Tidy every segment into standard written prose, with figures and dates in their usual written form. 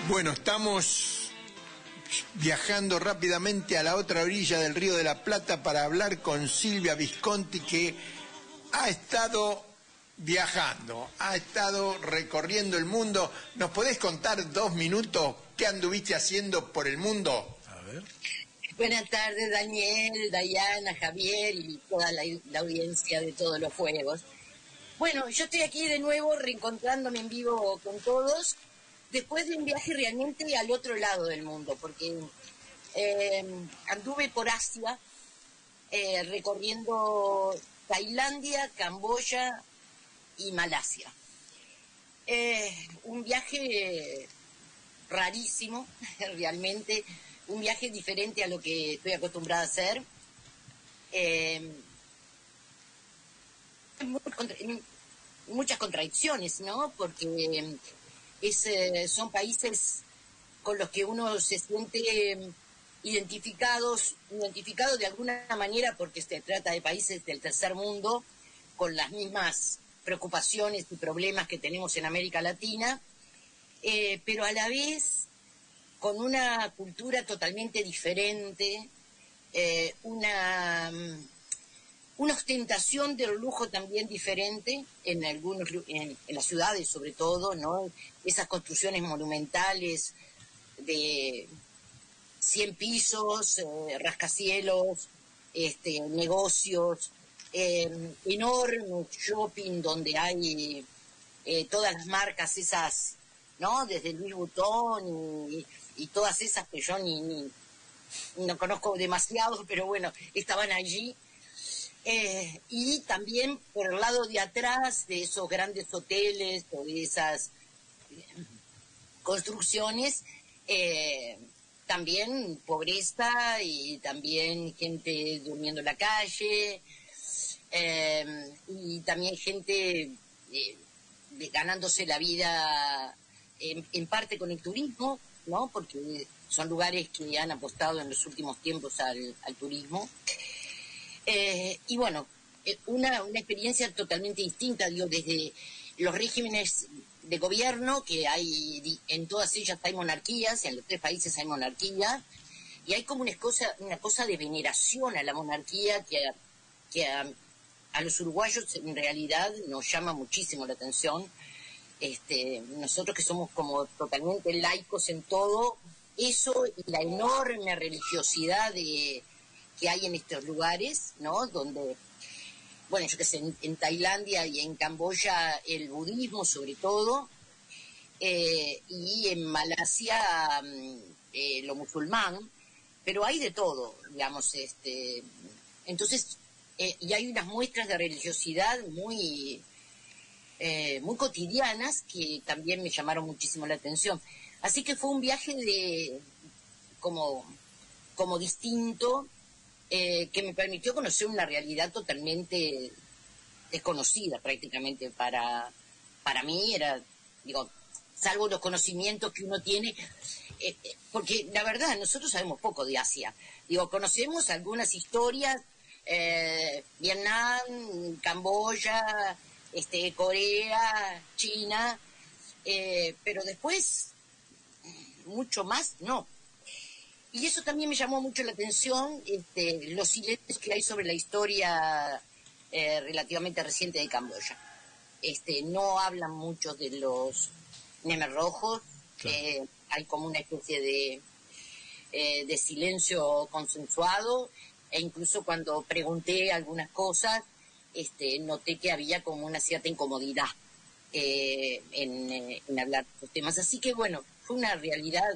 Bueno, estamos viajando rápidamente a la otra orilla del Río de la Plata para hablar con Silvia Visconti, que ha estado viajando, ha estado recorriendo el mundo. ¿Nos podés contar 2 minutos qué anduviste haciendo por el mundo? A ver. Buenas tardes, Daniel, Dayana, Javier y toda la audiencia de Todos los Fuegos. Bueno, yo estoy aquí de nuevo reencontrándome en vivo con todos, después de un viaje realmente al otro lado del mundo, porque anduve por Asia, recorriendo Tailandia, Camboya y Malasia. Un viaje rarísimo, realmente, un viaje diferente a lo que estoy acostumbrada a hacer. Muchas contradicciones, ¿no? Porque son países con los que uno se siente identificado de alguna manera, porque se trata de países del tercer mundo, con las mismas preocupaciones y problemas que tenemos en América Latina, pero a la vez con una cultura totalmente diferente, una ostentación del lujo también diferente en las ciudades sobre todo, ¿no? Esas construcciones monumentales de 100 pisos, rascacielos, negocios, enorme shopping donde hay todas las marcas esas, ¿no? Desde Louis Vuitton y todas esas que yo no conozco demasiado, pero bueno, estaban allí. Y también por el lado de atrás de esos grandes hoteles o de esas construcciones, también pobreza y también gente durmiendo en la calle, y también gente ganándose la vida en parte con el turismo, ¿no? Porque son lugares que han apostado en los últimos tiempos al turismo. Y bueno, una experiencia totalmente distinta, digo, desde los regímenes de gobierno, que hay, en todas ellas hay monarquías, en los 3 países hay monarquía, y hay como una cosa de veneración a la monarquía que a los uruguayos en realidad nos llama muchísimo la atención. Nosotros que somos como totalmente laicos en todo, eso y la enorme religiosidad que hay en estos lugares, ¿no? Donde, bueno, yo que sé, en Tailandia y en Camboya el budismo sobre todo, y en Malasia lo musulmán, pero hay de todo, digamos, entonces, y hay unas muestras de religiosidad muy cotidianas que también me llamaron muchísimo la atención. Así que fue un viaje como distinto, que me permitió conocer una realidad totalmente desconocida prácticamente para mí. Era, digo, salvo los conocimientos que uno tiene, porque la verdad nosotros sabemos poco de Asia. Digo, conocemos algunas historias, Vietnam, Camboya, Corea, China, pero después mucho más no. Y eso también me llamó mucho la atención, los silencios que hay sobre la historia relativamente reciente de Camboya. No hablan mucho de los Khmer Rojos, claro. Hay como una especie de silencio consensuado, e incluso cuando pregunté algunas cosas, noté que había como una cierta incomodidad en hablar de estos temas. Así que bueno, fue una realidad.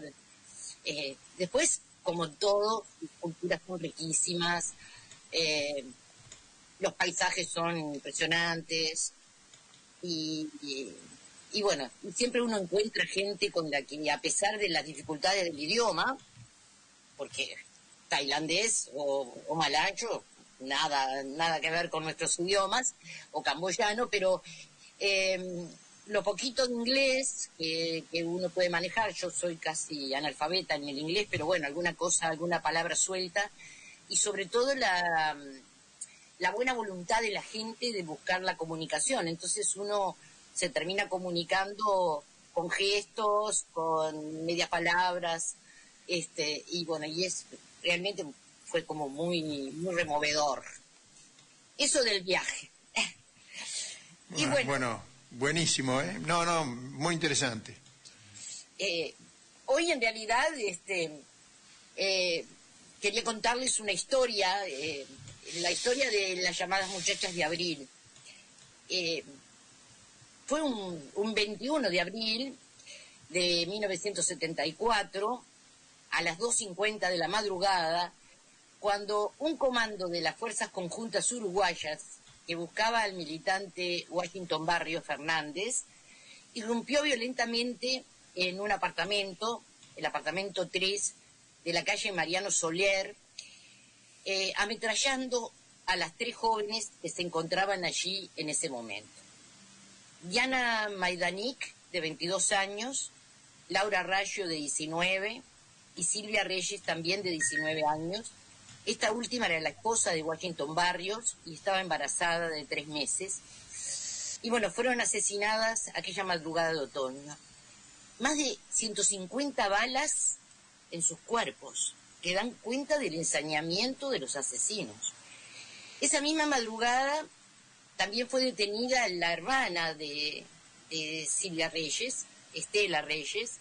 Después, como todo, las culturas son riquísimas, los paisajes son impresionantes y bueno, siempre uno encuentra gente con la que, a pesar de las dificultades del idioma, porque tailandés o malayo, nada que ver con nuestros idiomas, o camboyano, pero lo poquito de inglés que uno puede manejar, yo soy casi analfabeta en el inglés, pero bueno, alguna palabra suelta, y sobre todo la buena voluntad de la gente de buscar la comunicación. Entonces uno se termina comunicando con gestos, con medias palabras, y bueno, realmente fue como muy, muy removedor. Eso del viaje. Y bueno, buenísimo, ¿eh? No, muy interesante. Hoy en realidad quería contarles una historia, la historia de las llamadas muchachas de abril. Fue un 21 de abril de 1974, a las 2:50 de la madrugada, cuando un comando de las Fuerzas Conjuntas Uruguayas, que buscaba al militante Washington Barrios Fernández, irrumpió violentamente en un apartamento, el apartamento 3 de la calle Mariano Soler, ametrallando a las 3 jóvenes que se encontraban allí en ese momento. Diana Maidanik, de 22 años, Laura Rayo, de 19, y Silvia Reyes, también de 19 años. Esta última era la esposa de Washington Barrios y estaba embarazada de 3 meses. Y bueno, fueron asesinadas aquella madrugada de otoño. Más de 150 balas en sus cuerpos, que dan cuenta del ensañamiento de los asesinos. Esa misma madrugada también fue detenida la hermana de Silvia Reyes, Estela Reyes,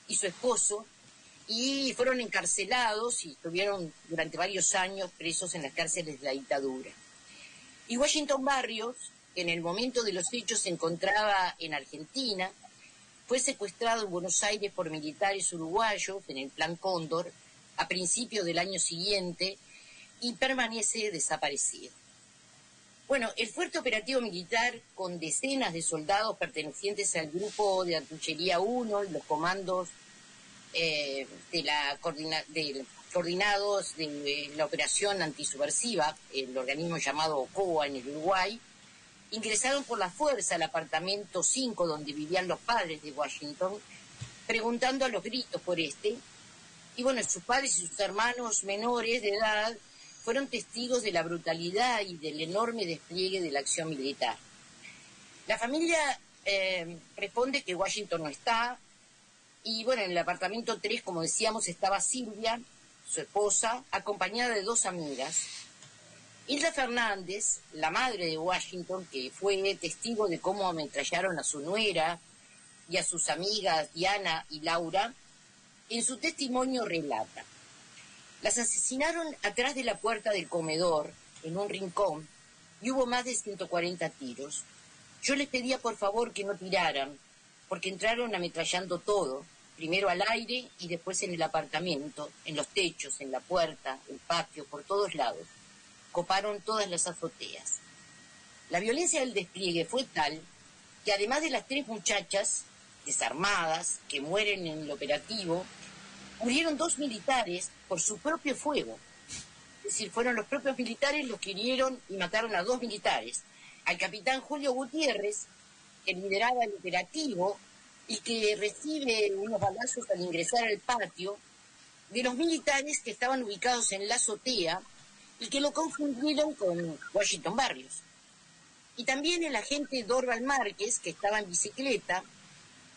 y su esposo, y fueron encarcelados y estuvieron durante varios años presos en las cárceles de la dictadura. Y Washington Barrios, que en el momento de los hechos se encontraba en Argentina, fue secuestrado en Buenos Aires por militares uruguayos en el Plan Cóndor a principios del año siguiente y permanece desaparecido. Bueno, el fuerte operativo militar, con decenas de soldados pertenecientes al grupo de artillería 1 y los comandos coordinados de la operación antisubversiva, el organismo llamado OCOA en el Uruguay, ingresaron por la fuerza al apartamento 5 donde vivían los padres de Washington, preguntando a los gritos por y bueno, sus padres y sus hermanos menores de edad fueron testigos de la brutalidad y del enorme despliegue de la acción militar. La familia responde que Washington no está, y bueno, en el apartamento 3, como decíamos, estaba Silvia, su esposa, acompañada de 2 amigas. Hilda Fernández, la madre de Washington, que fue testigo de cómo ametrallaron a su nuera y a sus amigas Diana y Laura, en su testimonio relata: las asesinaron atrás de la puerta del comedor, en un rincón, y hubo más de 140 tiros. Yo les pedía por favor que no tiraran, porque entraron ametrallando todo, primero al aire y después en el apartamento, en los techos, en la puerta, el patio, por todos lados. Coparon todas las azoteas. La violencia del despliegue fue tal que además de las 3 muchachas desarmadas que mueren en el operativo, murieron 2 militares por su propio fuego. Es decir, fueron los propios militares los que hirieron y mataron a 2 militares. Al capitán Julio Gutiérrez, que lideraba el operativo y que recibe unos balazos al ingresar al patio de los militares que estaban ubicados en la azotea y que lo confundieron con Washington Barrios. Y también el agente Dorval Márquez, que estaba en bicicleta,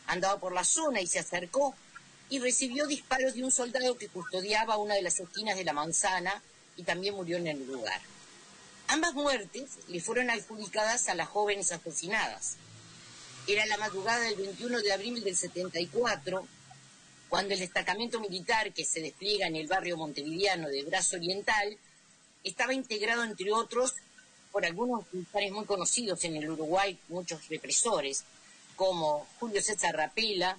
andaba por la zona y se acercó y recibió disparos de un soldado que custodiaba una de las esquinas de la manzana y también murió en el lugar. Ambas muertes le fueron adjudicadas a las jóvenes asesinadas. Era la madrugada del 21 de abril del 74, cuando el destacamento militar que se despliega en el barrio montevideano de Brazo Oriental estaba integrado, entre otros, por algunos militares muy conocidos en el Uruguay, muchos represores, como Julio César Rapella,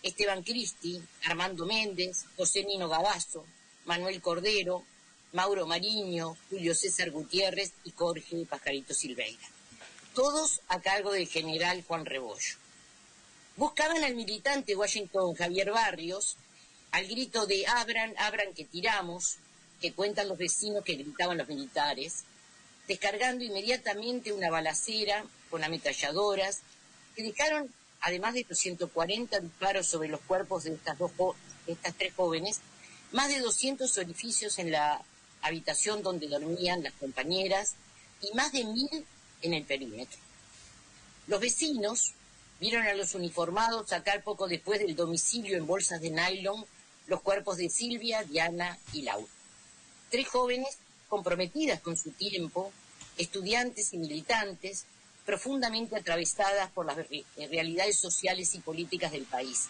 Esteban Cristi, Armando Méndez, José Nino Gavazo, Manuel Cordero, Mauro Mariño, Julio César Gutiérrez y Jorge Pajarito Silveira. Todos a cargo del general Juan Rebollo. Buscaban al militante Washington Javier Barrios, al grito de "abran, abran que tiramos", que cuentan los vecinos que gritaban los militares, descargando inmediatamente una balacera con ametralladoras que dejaron, además de los 140 disparos sobre los cuerpos de estas 3 jóvenes, más de 200 orificios en la habitación donde dormían las compañeras y más de 1000 en el perímetro. Los vecinos, Vieron a los uniformados sacar poco después del domicilio en bolsas de nylon los cuerpos de Silvia, Diana y Laura. 3 jóvenes comprometidas con su tiempo, estudiantes y militantes, profundamente atravesadas por las realidades sociales y políticas del país.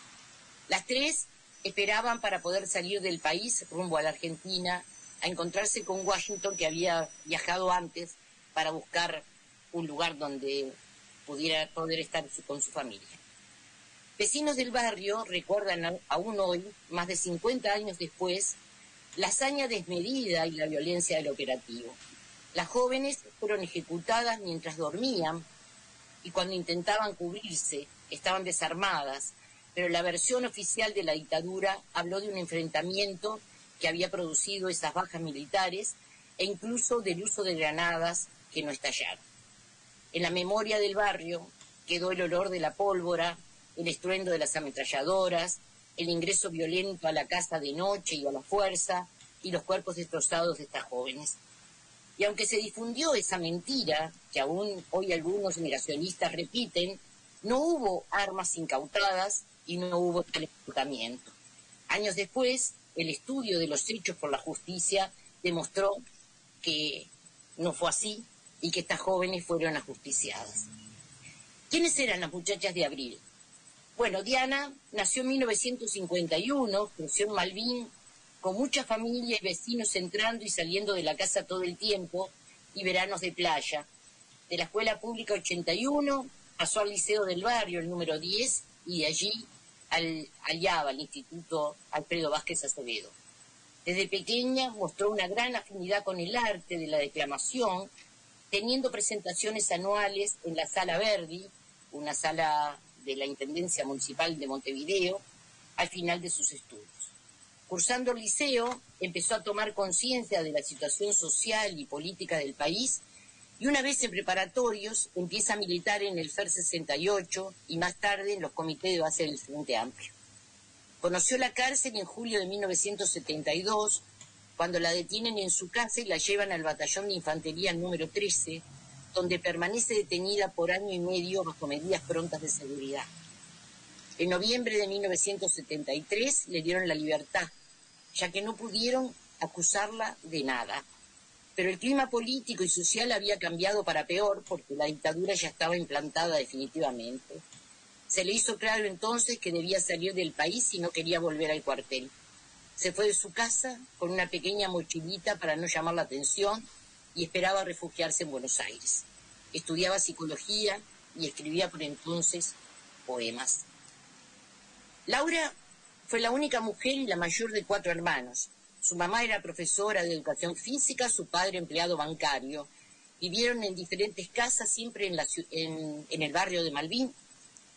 Las 3 esperaban para poder salir del país rumbo a la Argentina, a encontrarse con Washington, que había viajado antes para buscar un lugar donde pudiera poder estar con su familia. Vecinos del barrio recuerdan aún hoy, más de 50 años después, la hazaña desmedida y la violencia del operativo. Las jóvenes fueron ejecutadas mientras dormían y cuando intentaban cubrirse estaban desarmadas, pero la versión oficial de la dictadura habló de un enfrentamiento que había producido esas bajas militares e incluso del uso de granadas que no estallaron. En la memoria del barrio quedó el olor de la pólvora, el estruendo de las ametralladoras, el ingreso violento a la casa de noche y a la fuerza, y los cuerpos destrozados de estas jóvenes. Y aunque se difundió esa mentira, que aún hoy algunos negacionistas repiten, no hubo armas incautadas y no hubo reclutamiento. Años después, el estudio de los hechos por la justicia demostró que no fue así y que estas jóvenes fueron ajusticiadas. ¿Quiénes eran las muchachas de Abril? Bueno, Diana nació en 1951, creció en Malvin, con mucha familia y vecinos entrando y saliendo de la casa todo el tiempo, y veranos de playa. De la escuela pública 81, pasó al liceo del barrio, el número 10, y de allí al IABA, al Instituto Alfredo Vázquez Acevedo. Desde pequeña mostró una gran afinidad con el arte de la declamación, teniendo presentaciones anuales en la Sala Verdi, una sala de la Intendencia Municipal de Montevideo, al final de sus estudios. Cursando el liceo, empezó a tomar conciencia de la situación social y política del país, y una vez en preparatorios empieza a militar en el FER 68 y más tarde en los comités de base del Frente Amplio. Conoció la cárcel en julio de 1972, cuando la detienen en su casa y la llevan al batallón de infantería número 13, donde permanece detenida por año y medio bajo medidas prontas de seguridad. En noviembre de 1973 le dieron la libertad, ya que no pudieron acusarla de nada. Pero el clima político y social había cambiado para peor porque la dictadura ya estaba implantada definitivamente. Se le hizo claro entonces que debía salir del país si no quería volver al cuartel. Se fue de su casa con una pequeña mochilita para no llamar la atención y esperaba refugiarse en Buenos Aires. Estudiaba psicología y escribía por entonces poemas. Laura fue la única mujer y la mayor de 4 hermanos. Su mamá era profesora de educación física, su padre empleado bancario. Vivieron en diferentes casas, siempre en el barrio de Malvin.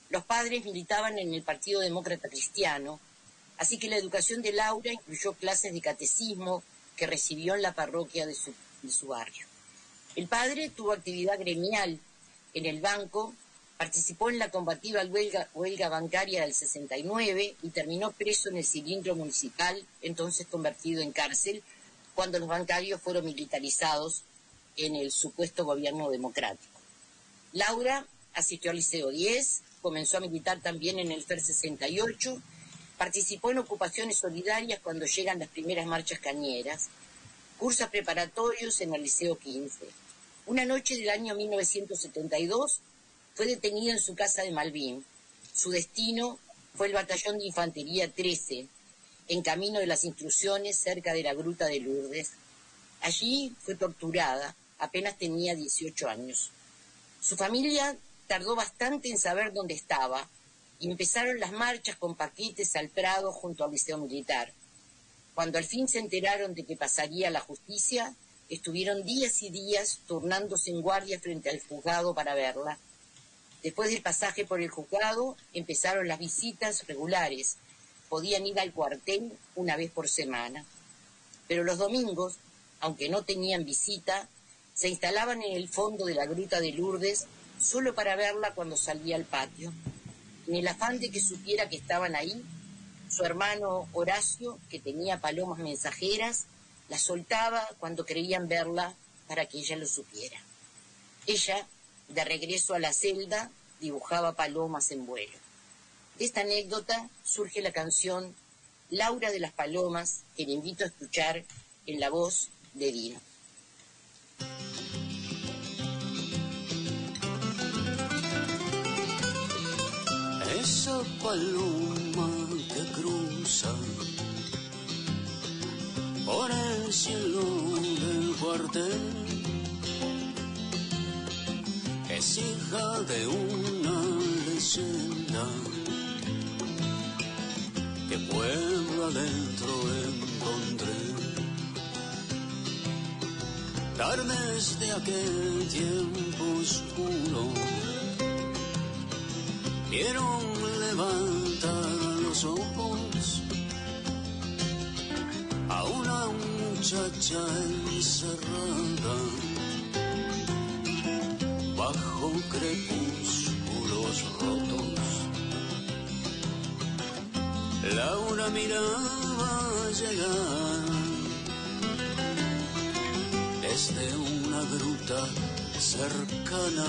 Los padres militaban en el Partido Demócrata Cristiano, así que la educación de Laura incluyó clases de catecismo que recibió en la parroquia de su barrio. El padre tuvo actividad gremial en el banco, participó en la combativa huelga bancaria del 69 y terminó preso en el cilindro municipal, entonces convertido en cárcel, cuando los bancarios fueron militarizados en el supuesto gobierno democrático. Laura asistió al Liceo 10, comenzó a militar también en el FER 68, participó en ocupaciones solidarias cuando llegan las primeras marchas cañeras, cursa preparatorios en el Liceo 15. Una noche del año 1972 fue detenida en su casa de Malvin. Su destino fue el batallón de infantería 13, en camino de las instrucciones cerca de la gruta de Lourdes. Allí fue torturada, apenas tenía 18 años. Su familia tardó bastante en saber dónde estaba y empezaron las marchas con paquetes al Prado junto al Liceo Militar. Cuando al fin se enteraron de que pasaría la justicia, estuvieron días y días turnándose en guardia frente al juzgado para verla. Después del pasaje por el juzgado, empezaron las visitas regulares. Podían ir al cuartel una vez por semana. Pero los domingos, aunque no tenían visita, se instalaban en el fondo de la gruta de Lourdes solo para verla cuando salía al patio. En el afán de que supiera que estaban ahí, su hermano Horacio, que tenía palomas mensajeras, la soltaba cuando creían verla para que ella lo supiera. Ella, de regreso a la celda, dibujaba palomas en vuelo. De esta anécdota surge la canción Laura de las Palomas, que le invito a escuchar en la voz de Dino. Esa paloma que cruza por el cielo del cuartel es hija de una leyenda que pueblo adentro encontré. Tardes de aquel tiempo oscuro vieron levantar los ojos a una muchacha encerrada bajo crepúsculos rotos. Laura miraba llegar desde una gruta cercana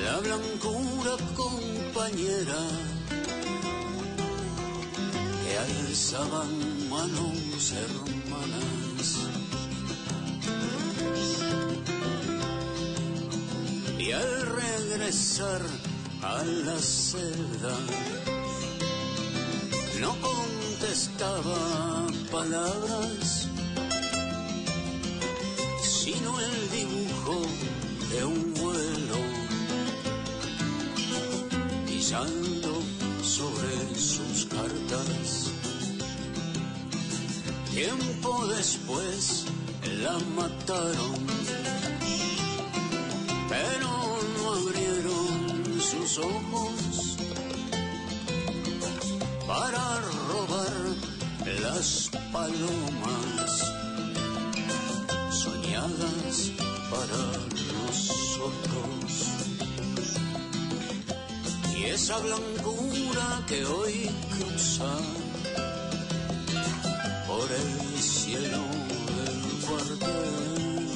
la blancura compañera que alzaban manos hermanas. Y al regresar a la celda no contestaba palabras, sino el dibujo de un vuelo pisando sobre sus cartas. Tiempo después la mataron, pero no abrieron sus ojos para robar las palomas soñadas para nosotros. Y esa blancura que hoy cruza por el cielo del cuartel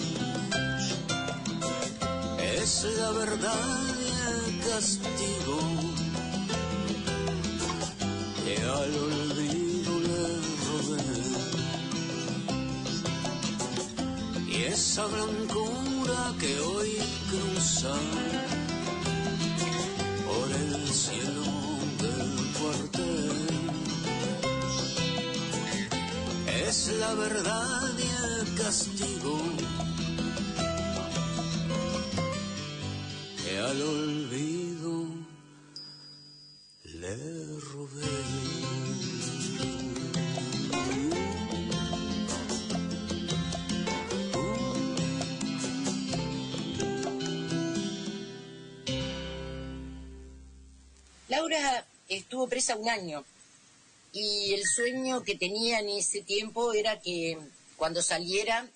es la verdad y el castigo que al olvido le robé. Y esa blancura que hoy cruza por el cielo del cuartel es la verdad y el castigo que al olvido le robé. Laura estuvo presa un año y el sueño que tenía en ese tiempo era que cuando saliera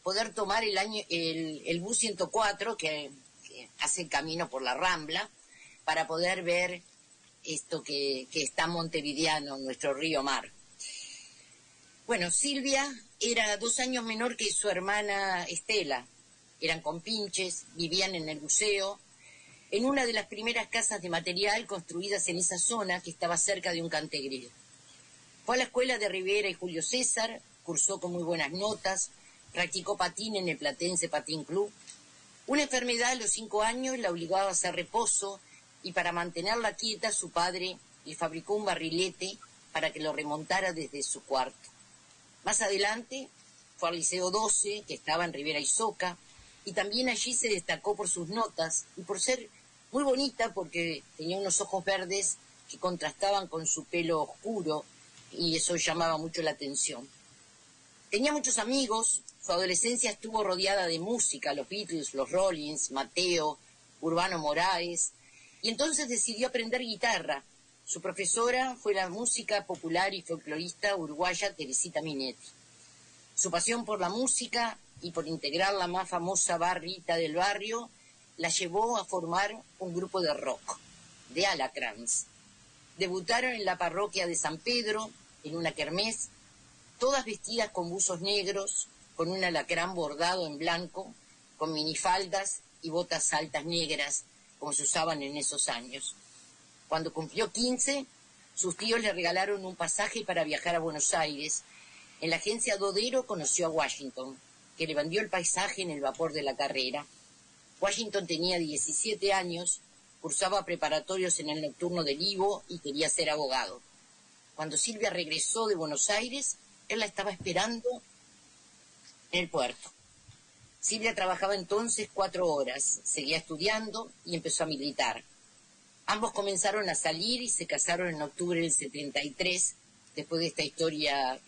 poder tomar el bus 104 que hace el camino por la Rambla para poder ver esto que está montevideano, nuestro río mar. Bueno, Silvia era 2 años menor que su hermana Estela. Eran compinches, vivían en el buceo, en una de las primeras casas de material construidas en esa zona que estaba cerca de un cantegril. Fue a la escuela de Rivera y Julio César, cursó con muy buenas notas, practicó patín en el Platense Patín Club. Una enfermedad a los 5 años la obligaba a hacer reposo y para mantenerla quieta su padre le fabricó un barrilete para que lo remontara desde su cuarto. Más adelante fue al Liceo 12, que estaba en Rivera y Soca, y también allí se destacó por sus notas y por ser muy bonita porque tenía unos ojos verdes que contrastaban con su pelo oscuro y eso llamaba mucho la atención. Tenía muchos amigos, su adolescencia estuvo rodeada de música, los Beatles, los Rollins, Mateo, Urbano Moraes, y entonces decidió aprender guitarra. Su profesora fue la música popular y folclorista uruguaya Teresita Minetti. Su pasión por la música y por integrar la más famosa barrita del barrio la llevó a formar un grupo de rock, de Alacrans. Debutaron en la parroquia de San Pedro, en una kermés, todas vestidas con buzos negros, con un alacrán bordado en blanco, con minifaldas y botas altas negras, como se usaban en esos años. Cuando cumplió 15, sus tíos le regalaron un pasaje para viajar a Buenos Aires. En la agencia Dodero conoció a Washington, que le vendió el pasaje en el vapor de la carrera. Washington tenía 17 años, cursaba preparatorios en el nocturno del Ivo y quería ser abogado. Cuando Silvia regresó de Buenos Aires, él la estaba esperando en el puerto. Silvia trabajaba entonces 4 horas, seguía estudiando y empezó a militar. Ambos comenzaron a salir y se casaron en octubre del 73, después de esta historia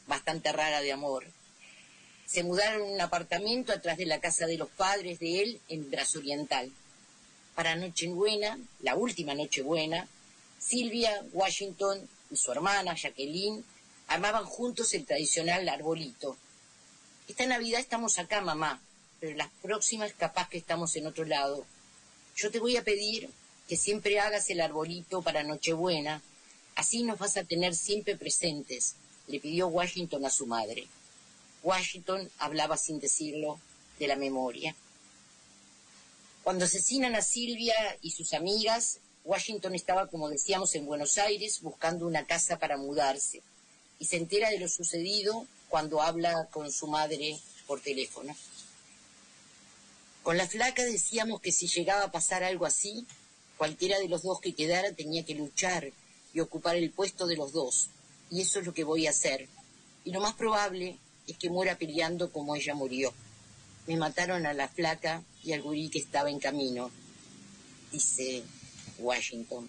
bastante rara de amor. Se mudaron a un apartamento atrás de la casa de los padres de él en Brazo Oriental. Para Nochebuena, la última Nochebuena, Silvia, Washington y su hermana, Jacqueline, armaban juntos el tradicional arbolito. Esta Navidad estamos acá, mamá, pero las próximas capaz que estamos en otro lado. Yo te voy a pedir que siempre hagas el arbolito para Nochebuena, así nos vas a tener siempre presentes, le pidió Washington a su madre. Washington hablaba sin decirlo de la memoria. Cuando asesinan a Silvia y sus amigas, Washington estaba, como decíamos, en Buenos Aires buscando una casa para mudarse y se entera de lo sucedido cuando habla con su madre por teléfono. Con la flaca decíamos que si llegaba a pasar algo así, cualquiera de los dos que quedara tenía que luchar y ocupar el puesto de los dos, y eso es lo que voy a hacer. Y lo más probable es que muera peleando como ella murió. Me mataron a la flaca y al gurí que estaba en camino, dice Washington.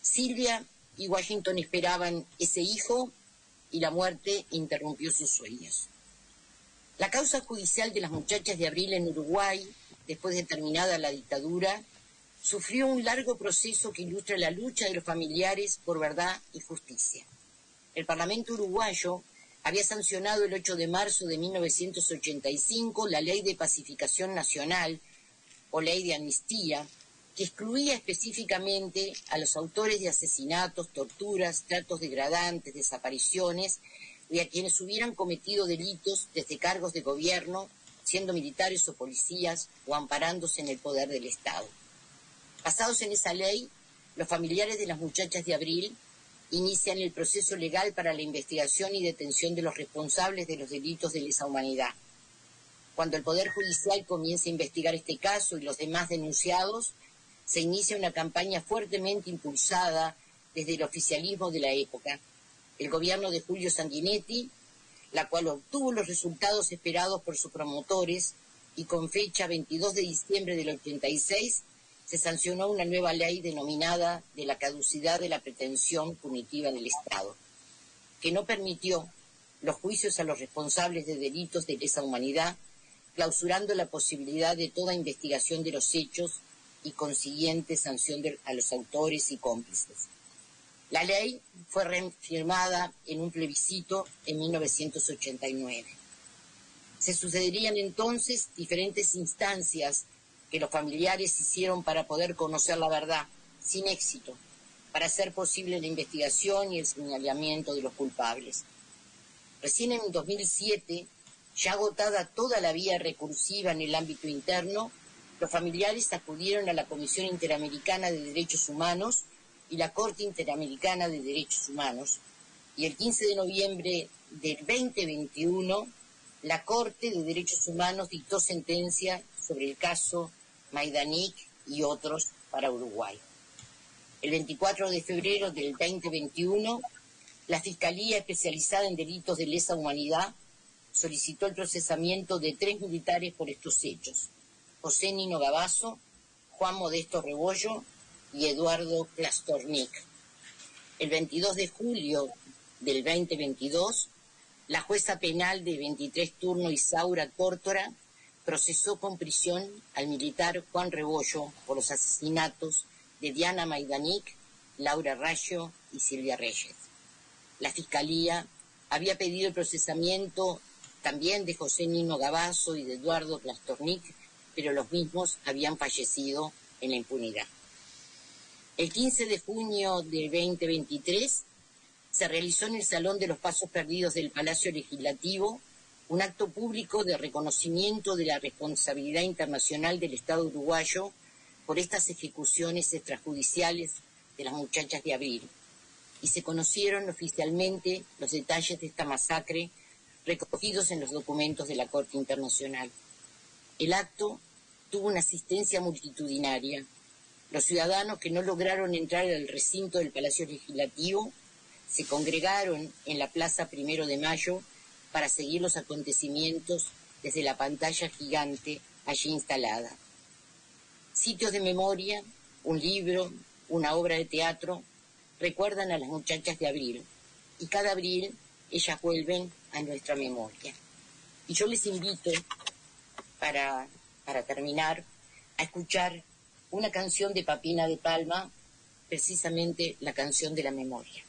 Silvia y Washington esperaban ese hijo y la muerte interrumpió sus sueños. La causa judicial de las muchachas de Abril en Uruguay, después de terminada la dictadura, sufrió un largo proceso que ilustra la lucha de los familiares por verdad y justicia. El Parlamento uruguayo había sancionado el 8 de marzo de 1985 la Ley de Pacificación Nacional, o Ley de Amnistía, que excluía específicamente a los autores de asesinatos, torturas, tratos degradantes, desapariciones, y a quienes hubieran cometido delitos desde cargos de gobierno, siendo militares o policías, o amparándose en el poder del Estado. Basados en esa ley, los familiares de las muchachas de Abril inician el proceso legal para la investigación y detención de los responsables de los delitos de lesa humanidad. Cuando el Poder Judicial comienza a investigar este caso y los demás denunciados, se inicia una campaña fuertemente impulsada desde el oficialismo de la época. El gobierno de Julio Sanguinetti, la cual obtuvo los resultados esperados por sus promotores, y con fecha 22 de diciembre del 86, se sancionó una nueva ley denominada de la caducidad de la pretensión punitiva del Estado, que no permitió los juicios a los responsables de delitos de lesa humanidad, clausurando la posibilidad de toda investigación de los hechos y consiguiente sanción a los autores y cómplices. La ley fue reafirmada en un plebiscito en 1989. Se sucederían entonces diferentes instancias que los familiares hicieron para poder conocer la verdad, sin éxito, para hacer posible la investigación y el señalamiento de los culpables. Recién en 2007, ya agotada toda la vía recursiva en el ámbito interno, los familiares acudieron a la Comisión Interamericana de Derechos Humanos y la Corte Interamericana de Derechos Humanos, y el 15 de noviembre del 2021, la Corte de Derechos Humanos dictó sentencia sobre el caso Majdanek y otros para Uruguay. El 24 de febrero del 2021, la Fiscalía Especializada en Delitos de Lesa Humanidad solicitó el procesamiento de 3 militares por estos hechos: José Nino Gavazo, Juan Modesto Rebollo y Eduardo Plastornik. El 22 de julio del 2022, la jueza penal de 23 turno Isaura Tórtora procesó con prisión al militar Juan Rebollo por los asesinatos de Diana Majdanek, Laura Rayo y Silvia Reyes. La Fiscalía había pedido el procesamiento también de José Nino Gavazo y de Eduardo Plastornik, pero los mismos habían fallecido en la impunidad. El 15 de junio de 2023 se realizó en el Salón de los Pasos Perdidos del Palacio Legislativo un acto público de reconocimiento de la responsabilidad internacional del Estado uruguayo por estas ejecuciones extrajudiciales de las muchachas de Abril. Y se conocieron oficialmente los detalles de esta masacre recogidos en los documentos de la Corte Internacional. El acto tuvo una asistencia multitudinaria. Los ciudadanos que no lograron entrar al recinto del Palacio Legislativo se congregaron en la Plaza 1 de Mayo para seguir los acontecimientos desde la pantalla gigante allí instalada. Sitios de memoria, un libro, una obra de teatro, recuerdan a las muchachas de Abril, y cada abril ellas vuelven a nuestra memoria. Y yo les invito, para terminar, a escuchar una canción de Papina de Palma, precisamente la canción de la memoria.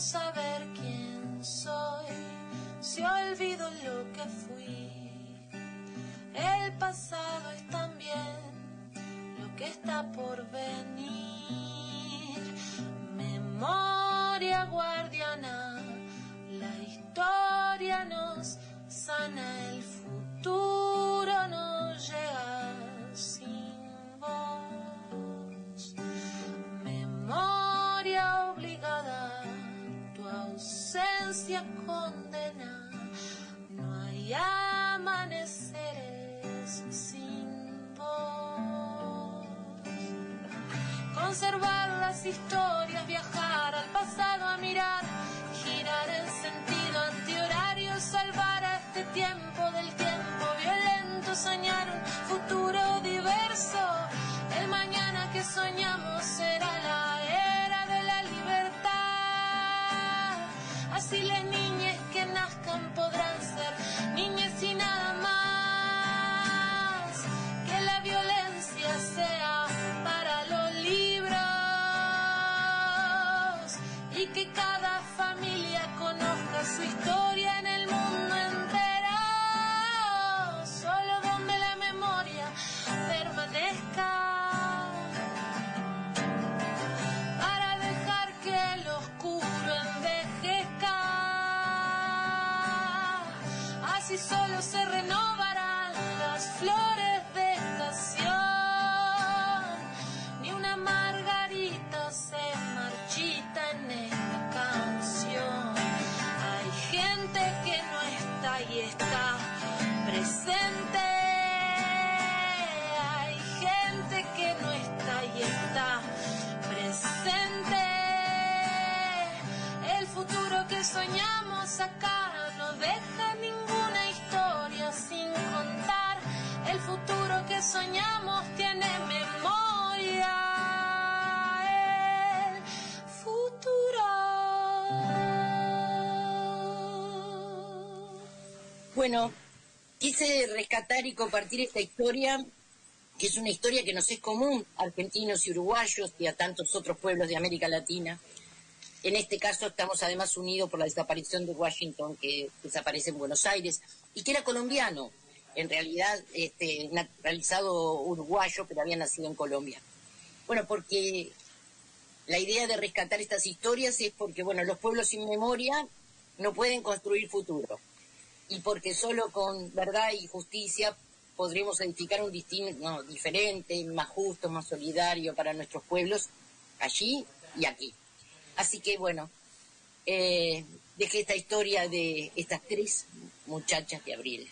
Saber quién soy, si olvido lo que fui. El pasado es también lo que está por venir. Memoria guardiana, la historia nos sana, el futuro no llega sin vos. Memoria obligada, ausencia condena, no hay amaneceres sin vos. Conservar las historias, viajar al pasado a mirar, girar en sentido antihorario, salvar a este tiempo del tiempo violento, soñar un futuro diverso. El mañana que soñamos será la era de la libertad. Así las niñas que nazcan podrán ser niñas y nada más. Que la violencia sea para los libros y que cada familia conozca su historia en el mundo entero. Solo donde la memoria permanezca, para dejar que el oscuro envejezca. Así solo se renovarán las flores de estación. Ni una margarita se marchita en esta canción. Hay gente que no está y está presente. Hay gente que no está y está presente. El futuro que soñamos acá no deja ninguna historia sin contar. El futuro que soñamos tiene memoria. El futuro. Bueno, quise rescatar y compartir esta historia, que es una historia que nos es común a argentinos y uruguayos y a tantos otros pueblos de América Latina. En este caso estamos además unidos por la desaparición de Washington, que desaparece en Buenos Aires, y que era colombiano, en realidad naturalizado uruguayo, pero había nacido en Colombia. Bueno, porque la idea de rescatar estas historias es porque, bueno, los pueblos sin memoria no pueden construir futuro, y porque solo con verdad y justicia podremos edificar un destino diferente, más justo, más solidario para nuestros pueblos, allí y aquí. Así que, bueno, dejé esta historia de estas 3 muchachas de Abril.